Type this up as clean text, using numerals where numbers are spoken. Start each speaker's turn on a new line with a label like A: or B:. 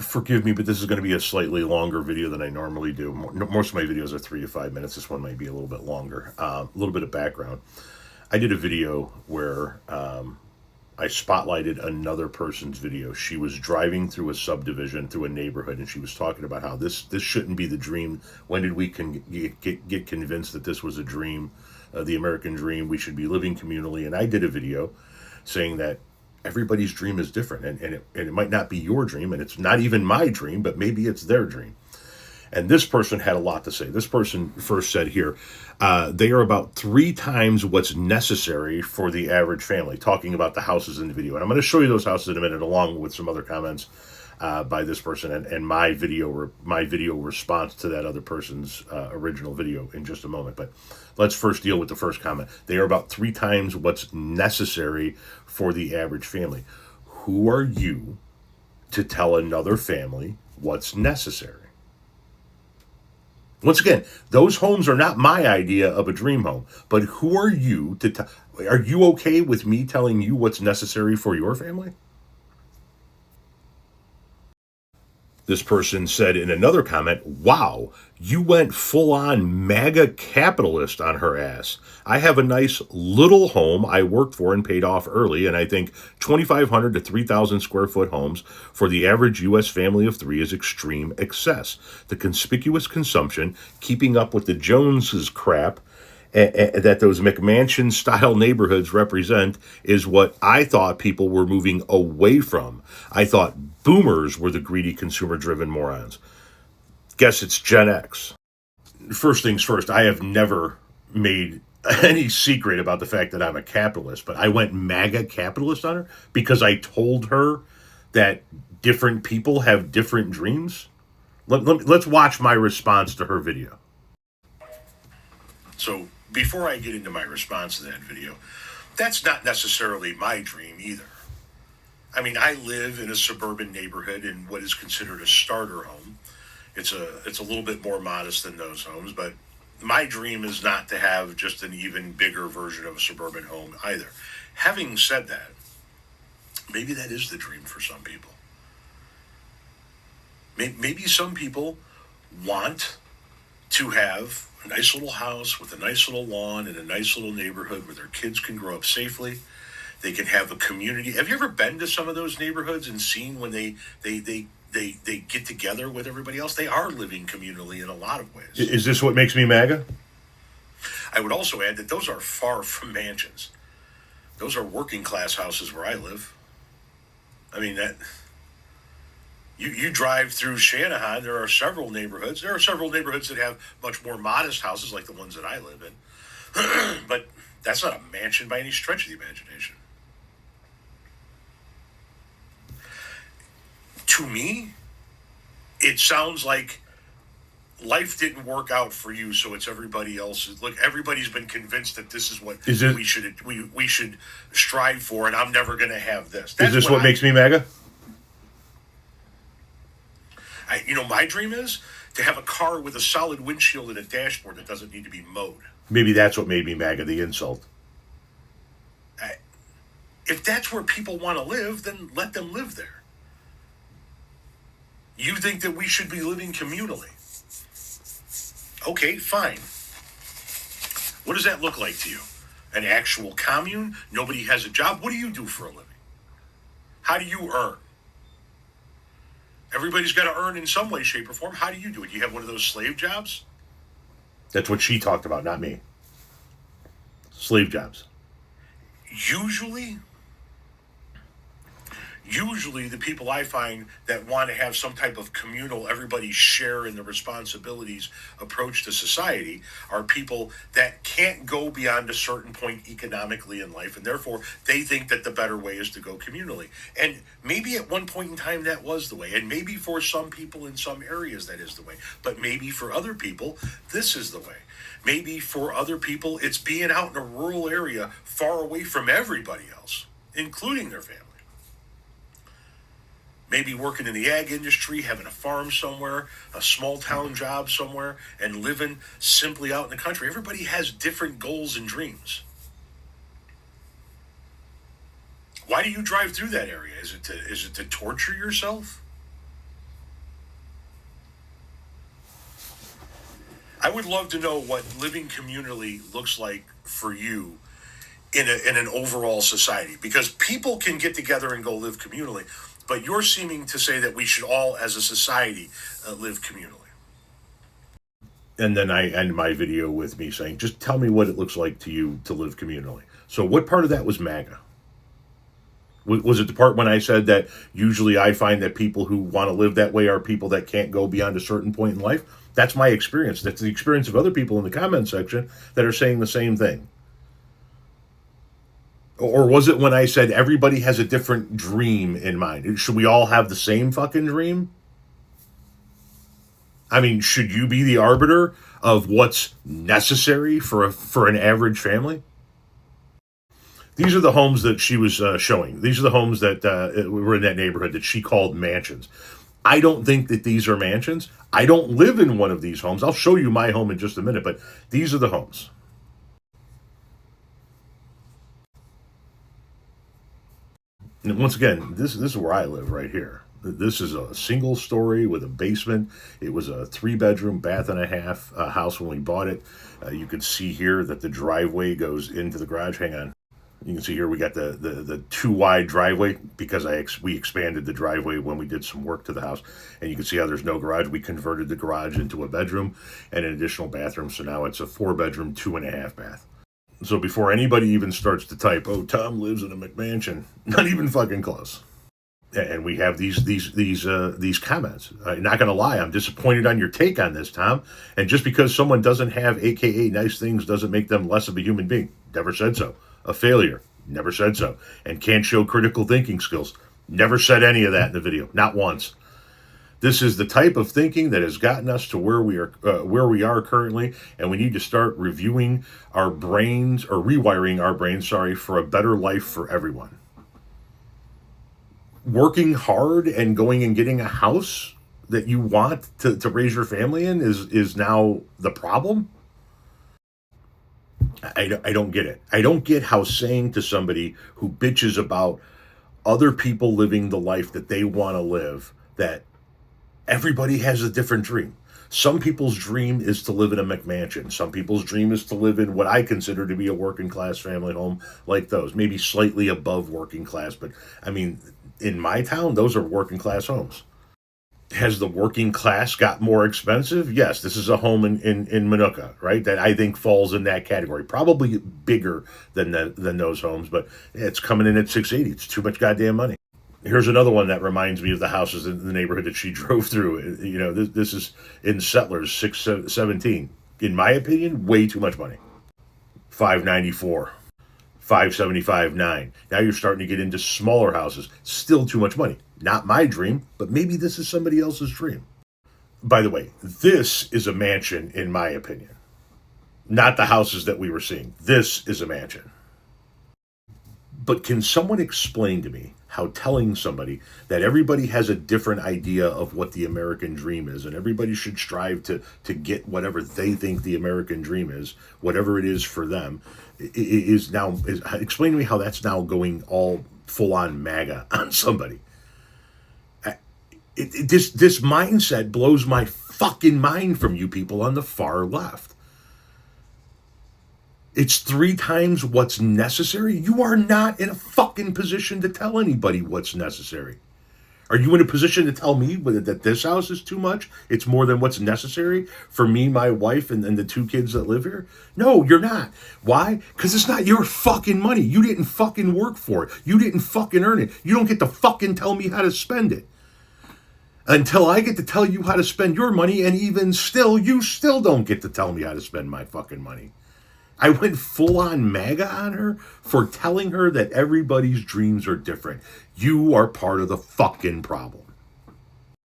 A: Forgive me, but this is going to be a slightly longer video than I normally do. Most of my videos are 3 to 5 minutes. This one might be a little bit longer. A little bit of background. I did a video where I spotlighted another person's video. She was driving through a subdivision, through a neighborhood, and she was talking about how this shouldn't be the dream. When did we get convinced that this was a dream, the American dream? We should be living communally. And I did a video saying that everybody's dream is different, and it might not be your dream, and it's not even my dream, but maybe it's their dream. And this person had a lot to say. This person first said here, they are about 3 times what's necessary for the average family, talking about the houses in the video. And I'm going to show you those houses in a minute, along with some other comments by this person and my video response to that other person's original video in just a moment. But let's first deal with the first comment. They are about 3 times what's necessary for the average family. Who are you to tell another family what's necessary? Once again, those homes are not my idea of a dream home, but who are you to are you okay with me telling you what's necessary for your family? This person said in another comment, wow, you went full-on MAGA capitalist on her ass. I have a nice little home I worked for and paid off early, and I think 2,500 to 3,000 square foot homes for the average U.S. family of 3 is extreme excess. The conspicuous consumption, keeping up with the Joneses crap, that those McMansion-style neighborhoods represent is what I thought people were moving away from. I thought boomers were the greedy, consumer-driven morons. Guess it's Gen X. First things first, I have never made any secret about the fact that I'm a capitalist, but I went MAGA capitalist on her because I told her that different people have different dreams. Let's watch my response to her video. So, before I get into my response to that video, that's not necessarily my dream either. I mean, I live in a suburban neighborhood in what is considered a starter home. It's a little bit more modest than those homes, but my dream is not to have just an even bigger version of a suburban home either. Having said that, maybe that is the dream for some people. Maybe some people want to have a nice little house with a nice little lawn in a nice little neighborhood where their kids can grow up safely. They can have a community. Have you ever been to some of those neighborhoods and seen when they get together with everybody else? They are living communally in a lot of ways. Is this what makes me MAGA? I would also add that those are far from mansions. Those are working class houses where I live. I mean, that you drive through Channahon, there are several neighborhoods. There are several neighborhoods that have much more modest houses like the ones that I live in. But that's not a mansion by any stretch of the imagination. To me, it sounds like life didn't work out for you, so it's everybody else's. Look, everybody's been convinced that this is what we should strive for, and I'm never going to have this. Is this what makes me MAGA? My dream is to have a car with a solid windshield and a dashboard that doesn't need to be mowed. Maybe that's what made me MAGA, the insult. If that's where people want to live, then let them live there. You think that we should be living communally. Okay, fine. What does that look like to you? An actual commune? Nobody has a job? What do you do for a living? How do you earn? Everybody's got to earn in some way, shape, or form. How do you do it? You have one of those slave jobs? That's what she talked about, not me. Slave jobs. Usually the people I find that want to have some type of communal, everybody share in the responsibilities approach to society are people that can't go beyond a certain point economically in life, and therefore they think that the better way is to go communally. And maybe at one point in time that was the way, and maybe for some people in some areas that is the way, but maybe for other people this is the way. Maybe for other people it's being out in a rural area far away from everybody else, including their family. Maybe working in the ag industry, having a farm somewhere, a small town job somewhere, and living simply out in the country. Everybody has different goals and dreams. Why do you drive through that area? Is it to torture yourself? I would love to know what living communally looks like for you in an overall society, because people can get together and go live communally, but you're seeming to say that we should all, as a society, live communally. And then I end my video with me saying, just tell me what it looks like to you to live communally. So what part of that was MAGA? Was it the part when I said that usually I find that people who want to live that way are people that can't go beyond a certain point in life? That's my experience. That's the experience of other people in the comment section that are saying the same thing. Or was it when I said everybody has a different dream in mind? Should we all have the same fucking dream? I mean, should you be the arbiter of what's necessary for an average family? These are the homes that she was showing. These are the homes that were in that neighborhood that she called mansions. I don't think that these are mansions. I don't live in one of these homes. I'll show you my home in just a minute, but these are the homes. And once again, this is where I live right here. This is a single story with a basement. It was a 3-bedroom, bath and a half house when we bought it. You can see here that the driveway goes into the garage. Hang on. You can see here we got the too wide driveway because we expanded the driveway when we did some work to the house. And you can see how there's no garage. We converted the garage into a bedroom and an additional bathroom. So now it's a 4-bedroom, 2.5 bath. So before anybody even starts to type, oh, Tom lives in a McMansion, not even fucking close. And we have these comments. I'm not going to lie, I'm disappointed on your take on this, Tom. And just because someone doesn't have AKA nice things doesn't make them less of a human being. Never said so. A failure. Never said so. And can't show critical thinking skills. Never said any of that in the video. Not once. This is the type of thinking that has gotten us to where we are currently, and we need to start reviewing our brains, or rewiring our brains, for a better life for everyone. Working hard and going and getting a house that you want to raise your family in is now the problem? I don't get it. I don't get how saying to somebody who bitches about other people living the life that they want to live, that everybody has a different dream. Some people's dream is to live in a McMansion. Some people's dream is to live in what I consider to be a working class family home like those. Maybe slightly above working class, but I mean, in my town, those are working class homes. Has the working class got more expensive? Yes, this is a home in Minooka, right? That I think falls in that category. Probably bigger than those homes, but it's coming in at $680. It's too much goddamn money. Here's another one that reminds me of the houses in the neighborhood that she drove through. You know, this is in Settlers, 617. In my opinion, way too much money. $594, $575.9. Now you're starting to get into smaller houses. Still too much money. Not my dream, but maybe this is somebody else's dream. By the way, this is a mansion, in my opinion. Not the houses that we were seeing. This is a mansion. But can someone explain to me how telling somebody that everybody has a different idea of what the American dream is, and everybody should strive to get whatever they think the American dream is, whatever it is for them, explain to me how that's now going all full-on MAGA on somebody. This mindset blows my fucking mind from you people on the far left. It's 3 times what's necessary. You are not in a fucking position to tell anybody what's necessary. Are you in a position to tell me that this house is too much? It's more than what's necessary for me, my wife, and the 2 kids that live here? No, you're not. Why? Because it's not your fucking money. You didn't fucking work for it. You didn't fucking earn it. You don't get to fucking tell me how to spend it. Until I get to tell you how to spend your money, and even still, you still don't get to tell me how to spend my fucking money. I went full-on MAGA on her for telling her that everybody's dreams are different. You are part of the fucking problem.